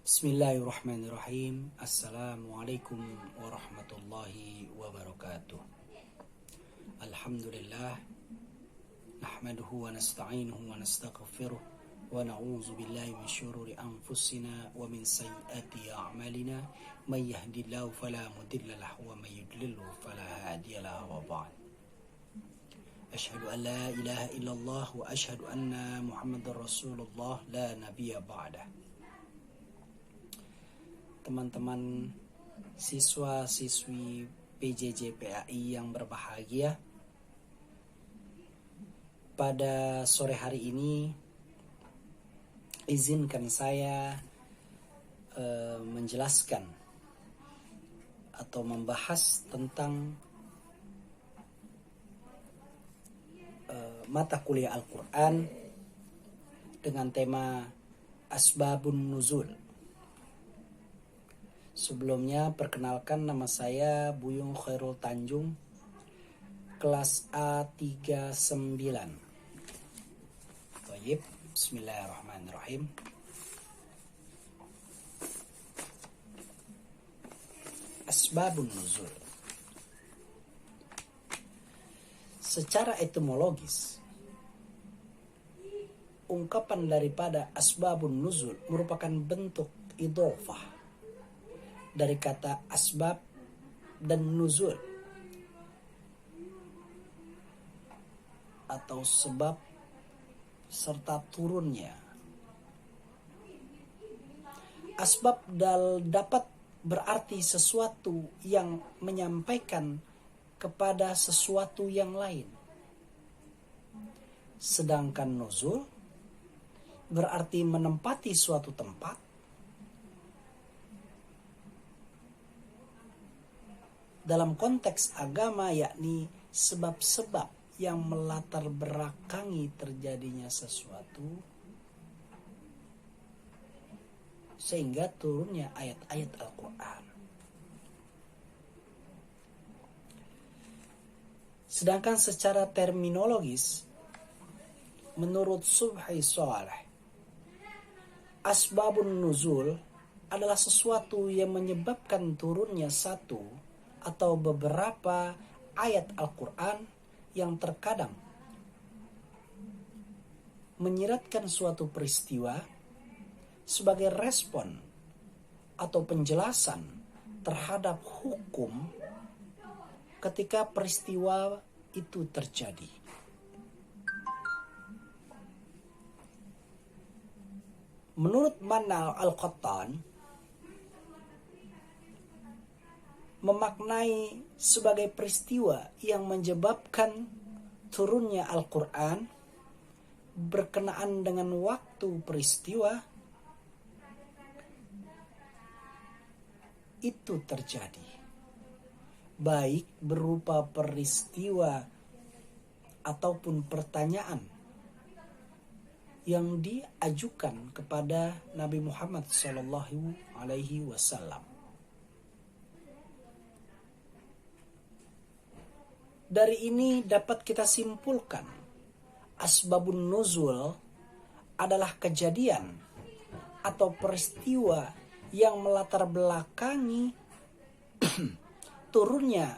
Bismillahirrahmanirrahim. Assalamualaikum warahmatullahi wabarakatuh. Alhamdulillah. Nahmaduhu wa nasta'inuhu wa nastaghfiruh. Wa na'udzu billahi min syururi anfusina wa min sayyiati a'malina. May yahdihillahu fala mudilla lahu wa may yudlilhu fala hadiya lahu wa ba'd. Asyhadu an la ilaha illallah wa asyhadu anna Muhammadar Rasulullah la nabiyya ba'dah. Teman-teman siswa-siswi PJJ PAI yang berbahagia, pada sore hari ini izinkan saya menjelaskan atau membahas tentang mata kuliah Al-Quran dengan tema Asbabun Nuzul. Sebelumnya perkenalkan, nama saya Buyung Khairul Tanjung, kelas A39. Baik, bismillahirrahmanirrahim. Asbabun Nuzul. Secara etimologis, ungkapan daripada Asbabun Nuzul merupakan bentuk idhofah dari kata asbab dan nuzul atau sebab serta turunnya. Asbab dapat berarti sesuatu yang menyampaikan kepada sesuatu yang lain. Sedangkan nuzul berarti menempati suatu tempat dalam konteks agama, yakni sebab-sebab yang melatar belakangi terjadinya sesuatu sehingga turunnya ayat-ayat Al-Quran. Sedangkan secara terminologis, menurut Subhi Shaleh, asbabun nuzul adalah sesuatu yang menyebabkan turunnya satu atau beberapa ayat Al-Quran yang terkadang menyiratkan suatu peristiwa sebagai respon atau penjelasan terhadap hukum ketika peristiwa itu terjadi. Menurut Manal Al-Qattan, memaknai sebagai peristiwa yang menyebabkan turunnya Al-Quran berkenaan dengan waktu peristiwa itu terjadi, baik berupa peristiwa ataupun pertanyaan yang diajukan kepada Nabi Muhammad SAW. Dari ini dapat kita simpulkan, asbabun nuzul adalah kejadian atau peristiwa yang melatar belakangi turunnya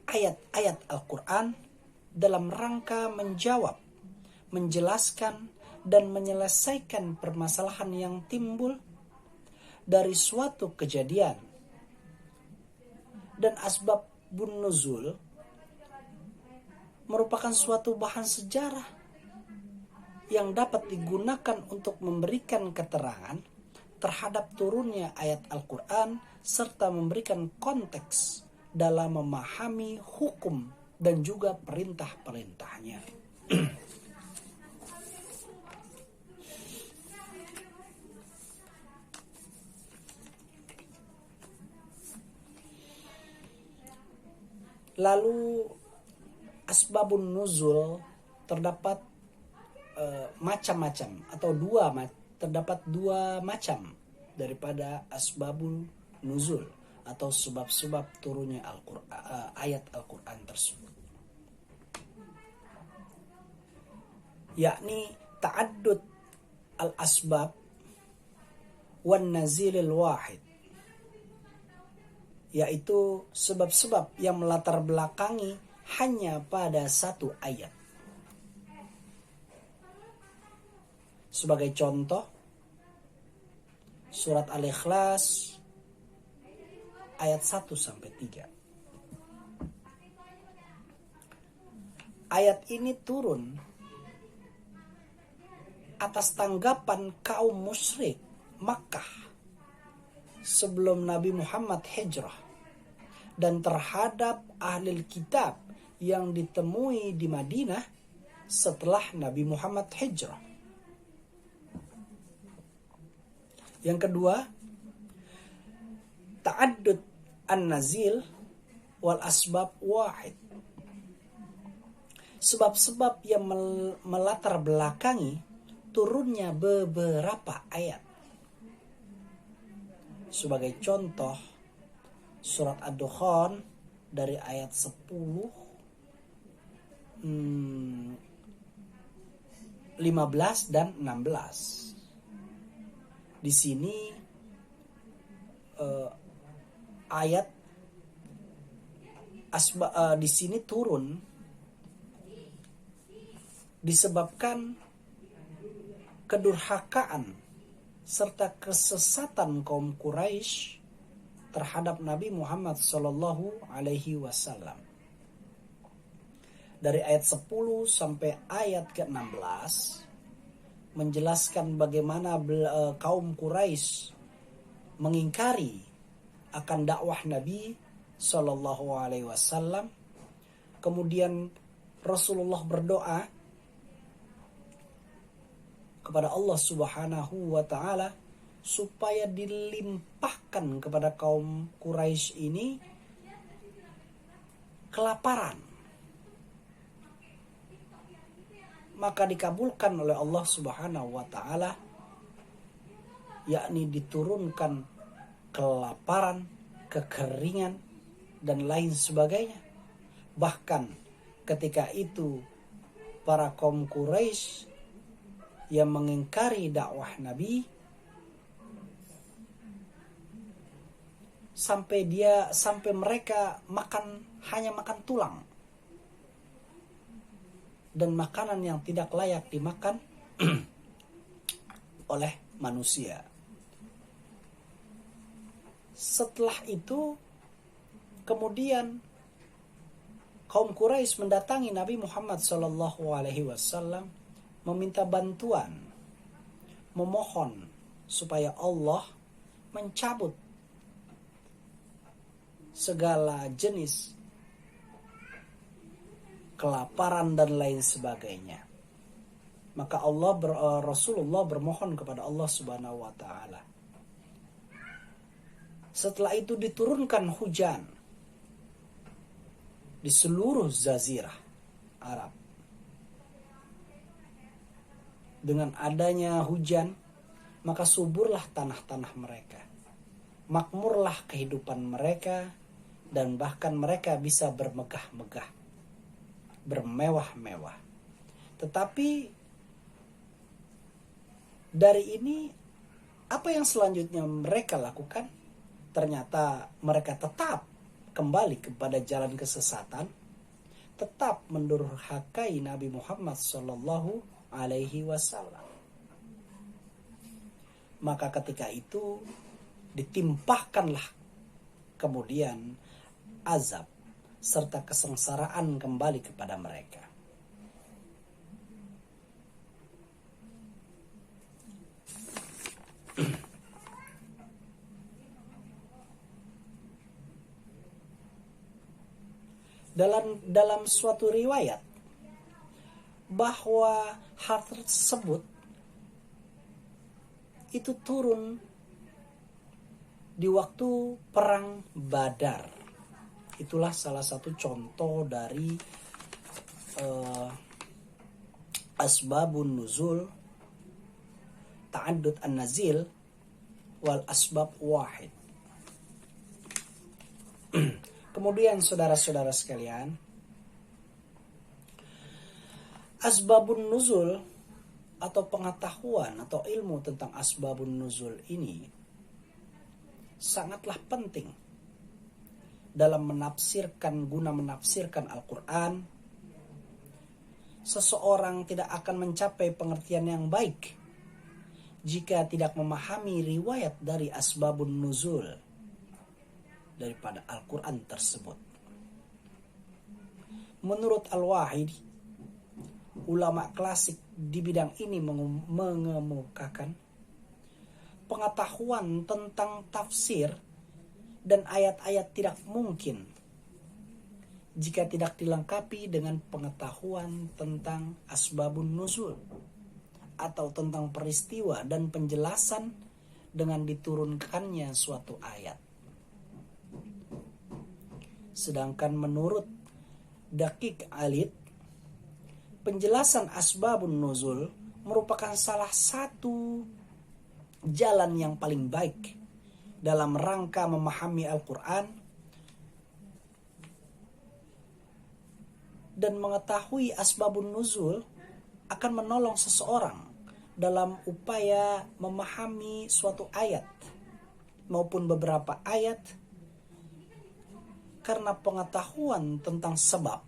ayat-ayat Al-Quran dalam rangka menjawab, menjelaskan, dan menyelesaikan permasalahan yang timbul dari suatu kejadian. Dan asbabun nuzul merupakan suatu bahan sejarah yang dapat digunakan untuk memberikan keterangan terhadap turunnya ayat Al-Quran serta memberikan konteks dalam memahami hukum dan juga perintah-perintahnya. Lalu asbabun nuzul terdapat macam-macam atau terdapat dua macam daripada asbabun nuzul atau sebab-sebab turunnya ayat Al-Quran tersebut, yakni ta'addud al-asbab wan nazilil wahid, yaitu sebab-sebab yang melatar belakangi hanya pada satu ayat. Sebagai contoh, surat Al-Ikhlas ayat 1-3. Ayat ini turun atas tanggapan kaum musyrik Makkah sebelum Nabi Muhammad hijrah dan terhadap ahli kitab yang ditemui di Madinah setelah Nabi Muhammad hijrah. Yang kedua, ta'addud an-nazil wal asbab wahid. Sebab-sebab yang melatar belakangi turunnya beberapa ayat. Sebagai contoh, surat Ad-Dukhan dari ayat 10, 15 dan 16. Di sini di sini turun disebabkan kedurhakaan serta kesesatan kaum Quraisy terhadap Nabi Muhammad Sallallahu Alaihi Wasallam. Dari ayat 10 sampai ayat ke-16 menjelaskan bagaimana kaum Quraisy mengingkari akan dakwah Nabi Sallallahu Alaihi Wasallam. Kemudian Rasulullah berdoa kepada Allah Subhanahu wa Ta'ala supaya dilimpahkan kepada kaum Quraisy ini kelaparan. Maka dikabulkan oleh Allah Subhanahu wa Ta'ala, yakni diturunkan kelaparan, kekeringan, dan lain sebagainya. Bahkan ketika itu para kaum Quraisy yang mengingkari dakwah Nabi sampai mereka hanya makan tulang dan makanan yang tidak layak dimakan oleh manusia. Setelah itu kemudian kaum Quraisy mendatangi Nabi Muhammad SAW meminta bantuan, memohon supaya Allah mencabut segala jenis kelaparan dan lain sebagainya. Maka Rasulullah bermohon kepada Allah Subhanahu wa Ta'ala. Setelah itu diturunkan hujan di seluruh Jazirah Arab. Dengan adanya hujan, maka suburlah tanah-tanah mereka, makmurlah kehidupan mereka, dan bahkan mereka bisa bermegah-megah, bermewah-mewah. Tetapi dari ini, apa yang selanjutnya mereka lakukan? Ternyata mereka tetap kembali kepada jalan kesesatan, tetap mendurhakai Nabi Muhammad Sallallahu Alaihi Wasallam. Maka ketika itu ditimpahkanlah kemudian azab serta kesengsaraan kembali kepada mereka. Dalam suatu riwayat bahwa hal tersebut itu turun di waktu perang Badar. Itulah salah satu contoh dari asbabun nuzul, ta'addud an-nazil wal asbab wahid. Kemudian saudara-saudara sekalian, asbabun nuzul atau pengetahuan atau ilmu tentang asbabun nuzul ini sangatlah penting dalam guna menafsirkan Al-Quran. Seseorang tidak akan mencapai pengertian yang baik jika tidak memahami riwayat dari asbabun nuzul daripada Al-Quran tersebut. Menurut Al-Wahidi, ulama klasik di bidang ini mengemukakan pengetahuan tentang tafsir dan ayat-ayat tidak mungkin jika tidak dilengkapi dengan pengetahuan tentang asbabun nuzul atau tentang peristiwa dan penjelasan dengan diturunkannya suatu ayat. Sedangkan menurut Daqiq Alid, penjelasan asbabun nuzul merupakan salah satu jalan yang paling baik dalam rangka memahami Al-Quran dan mengetahui asbabun nuzul akan menolong seseorang dalam upaya memahami suatu ayat maupun beberapa ayat, karena pengetahuan tentang sebab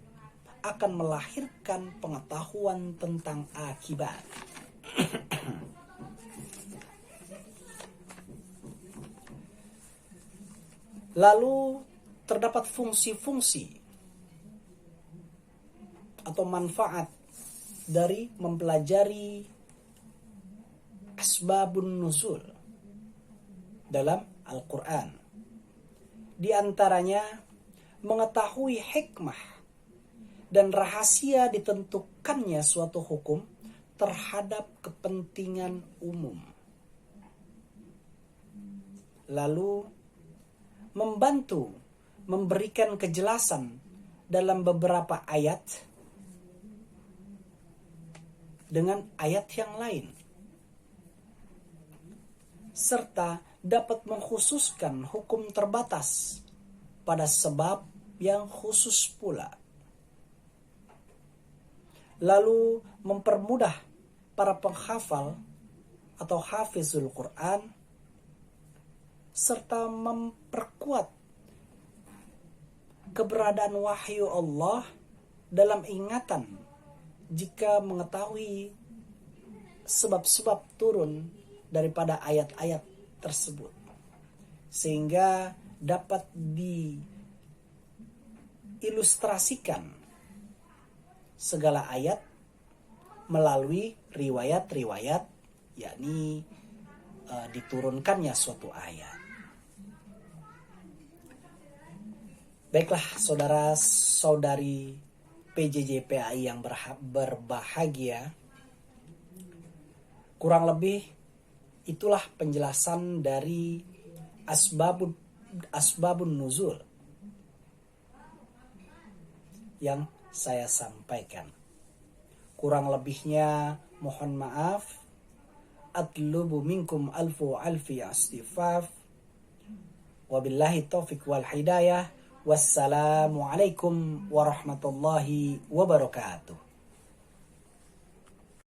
akan melahirkan pengetahuan tentang akibat. Lalu terdapat fungsi-fungsi atau manfaat dari mempelajari asbabun nuzul dalam Al-Quran. Di antaranya mengetahui hikmah dan rahasia ditentukannya suatu hukum terhadap kepentingan umum. Lalu membantu memberikan kejelasan dalam beberapa ayat dengan ayat yang lain, serta dapat mengkhususkan hukum terbatas pada sebab yang khusus pula. Lalu mempermudah para penghafal atau hafizul Quran, serta memperkuat keberadaan wahyu Allah dalam ingatan jika mengetahui sebab-sebab turun daripada ayat-ayat tersebut, sehingga dapat diilustrasikan segala ayat melalui riwayat-riwayat, yakni diturunkannya suatu ayat. Baiklah saudara-saudari PJJ PAI yang berbahagia, kurang lebih itulah penjelasan dari asbabun nuzul yang saya sampaikan. Kurang lebihnya mohon maaf. Atlubu minkum alfi astifaf. Wabillahi taufiq wal hidayah. Wassalamualaikum warahmatullahi wabarakatuh.